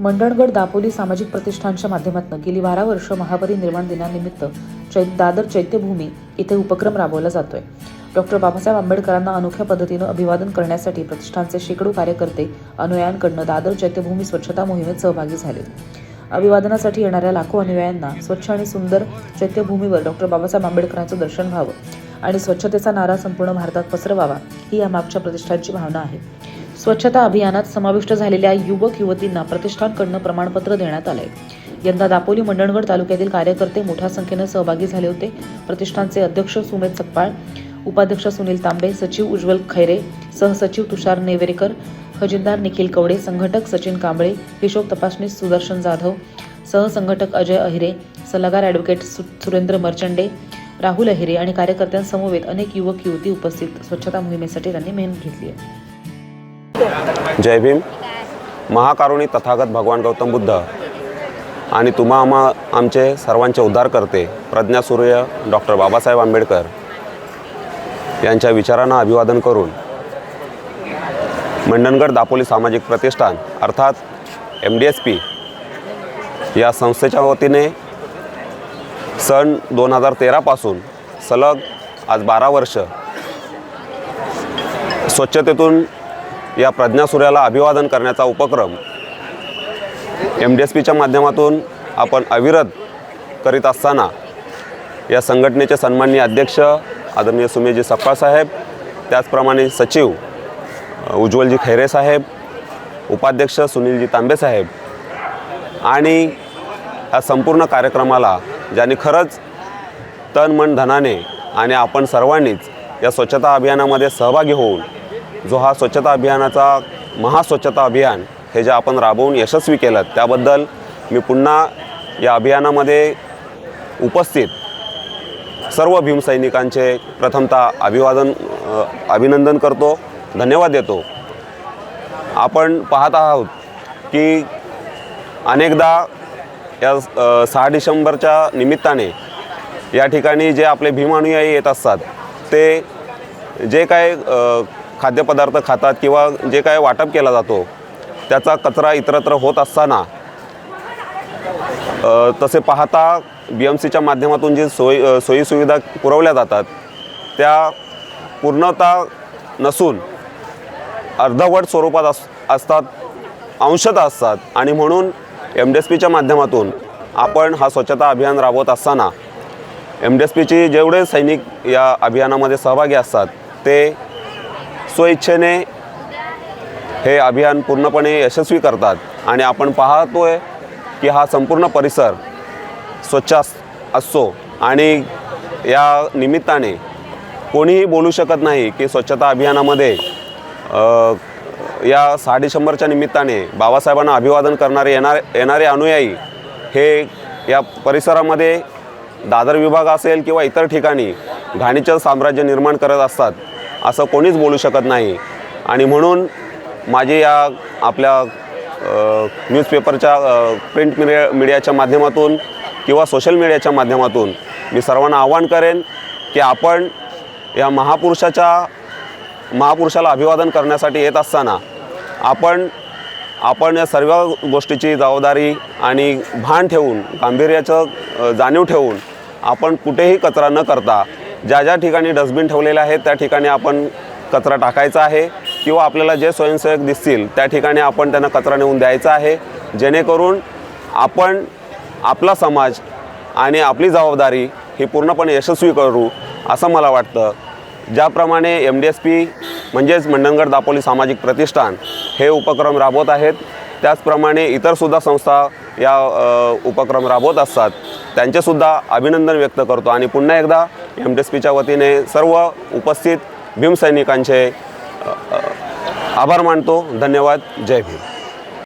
मंडणगड दापोली सामाजिक प्रतिष्ठानच्या माध्यमातून गेली 12 वर्ष महापरिनिर्वाण दिनानिमित्त दादर चैत्यभूमी इथे उपक्रम राबवला जातोय। डॉक्टर बाबासाहेब आंबेडकरांना अनोख्या पद्धतीने अभिवादन करण्यासाठी प्रतिष्ठानचे शेकडो कार्यकर्ते अनुयायांकडून दादर चैत्यभूमी स्वच्छता मोहिमेत सहभागी झाले। अभिवादनासाठी येणाऱ्या लाखो अनुयायांना स्वच्छ आणि सुंदर चैत्यभूमीवर डॉक्टर बाबासाहेब आंबेडकरांचं दर्शन व्हावं आणि स्वच्छतेचा नारा संपूर्ण भारतात पसरवावा ही या मागच्या प्रतिष्ठानची भावना आहे। स्वच्छता अभियानात समाविष्ट झालेल्या युवक युवतींना प्रतिष्ठानकडून प्रमाणपत्र देण्यात आले। यंदा दापोली मंडणगड तालुक्यातील कार्यकर्ते मोठ्या संख्येने सहभागी झाले होते। प्रतिष्ठानचे अध्यक्ष सुमेध सकपाळ, उपाध्यक्ष सुनील तांबे, सचिव उज्ज्वल खैरे, सहसचिव तुषार नेवेरेकर, खजिनदार निखिल कवडे, संघटक सचिन कांबळे, हिशोब तपासनीस सुदर्शन जाधव, सहसंघटक अजय अहिरे, सल्लागार ॲडव्होकेट सुरेंद्र मर्चंडे, राहुल अहिरे आणि कार्यकर्त्यांसमवेत अनेक युवक युवती उपस्थित स्वच्छता मोहिमेसाठी त्यांनी मेहनत घेतली आहे। जय भीम। महाकारुणी तथागत भगवान गौतम बुद्ध आणि तुम्हा आमचे सर्वांचे उद्धार करते प्रज्ञासूर्य डॉक्टर बाबासाहेब आंबेडकर यांच्या विचारांना अभिवादन करून मंडणगड दापोली सामाजिक प्रतिष्ठान अर्थात MDSP या संस्थेच्या वतीने सन 2013 पासून सलग आज 12 वर्ष स्वच्छतेतून या प्रज्ञासूर्याला अभिवादन करण्याचा उपक्रम MDSPच्या माध्यमातून आपण अविरत करीत असताना या संघटनेचे सन्माननीय अध्यक्ष आदरणीय सुमेधजी सकपाळ साहेब, त्याचप्रमाणे सचिव उज्ज्वलजी खैरे साहेब, उपाध्यक्ष सुनीलजी तांबे साहेब आणि या संपूर्ण कार्यक्रमाला ज्यांनी खरंच तन मन धनाने आणि आपण सर्वांनीच या स्वच्छता अभियानामध्ये सहभागी होऊन जो हा स्वच्छता अभियानाचा महास्वच्छता अभियान हे जे आपण राबवून यशस्वी केलं त्याबद्दल मी पुन्हा या अभियानामध्ये उपस्थित सर्व भीमसैनिकांचे प्रथमतः अभिनंदन करतो, धन्यवाद देतो। आपण पाहत आहोत की अनेकदा या 6 डिसेंबरच्या निमित्ताने या ठिकाणी जे आपले भीम अनुयायी येत असतात ते जे काय खाद्यपदार्थ खातात किंवा जे काय वाटप केला जातो त्याचा कचरा इतरत्र होत असताना तसे पाहता BMCच्या माध्यमातून जी सोयी सुविधा पुरवल्या जातात त्या पूर्णतः नसून अर्धवट स्वरूपात असतात, अंशतः असतात आणि म्हणून MDSPच्या माध्यमातून आपण हा स्वच्छता अभियान राबवत असताना MDSPचे जेवढे सैनिक या अभियानामध्ये सहभागी असतात ते स्वइच्छेने हे अभियान पूर्णपणे यशस्वी करतात आणि आपण पाहतोय की हा संपूर्ण परिसर स्वच्छ असतो आणि या निमित्ताने कोणीही बोलू शकत नाही की स्वच्छता अभियानामध्ये या 6 डिसेंबरच्या निमित्ताने बाबासाहेबांना अभिवादन करणारे येणारे अनुयायी हे या परिसरामध्ये दादर विभाग असेल किंवा इतर ठिकाणी घाणीचं साम्राज्य निर्माण करत असतात असं कोणीच बोलू शकत नाही। आणि म्हणून माझी या आपल्या न्यूजपेपरच्या प्रिंट मीडियाच्या माध्यमातून किंवा सोशल मीडियाच्या माध्यमातून मी सर्वांना आवाहन करेन की आपण या महापुरुषाला अभिवादन करण्यासाठी येत असताना आपण या सर्व गोष्टीची जबाबदारी आणि भान ठेवून गांभीर्याचं जाणीव ठेवून आपण कुठेही कचरा न करता ज्या ठिकाणी डस्टबिन ठेवलेले आहेत त्या ठिकाणी आपण कचरा टाकायचा आहे किंवा आपल्याला जे स्वयंसेवक दिसतील त्या ठिकाणी आपण त्यांना कचरा नेऊन द्यायचा आहे, जेणेकरून आपण आपला समाज आणि आपली जबाबदारी ही पूर्णपणे यशस्वी करू असं मला वाटतं। ज्याप्रमाणे MDSP म्हणजेच मंडणगड दापोली सामाजिक प्रतिष्ठान हे उपक्रम राबवत आहेत त्याचप्रमाणे इतरसुद्धा संस्था या उपक्रम राबवत असतात, त्यांचेसुद्धा अभिनंदन व्यक्त करतो आणि पुन्हा एकदा MDSPच्या वतीने सर्व उपस्थित भीमसैनिकांचे आभार मानतो। धन्यवाद। जय भीम।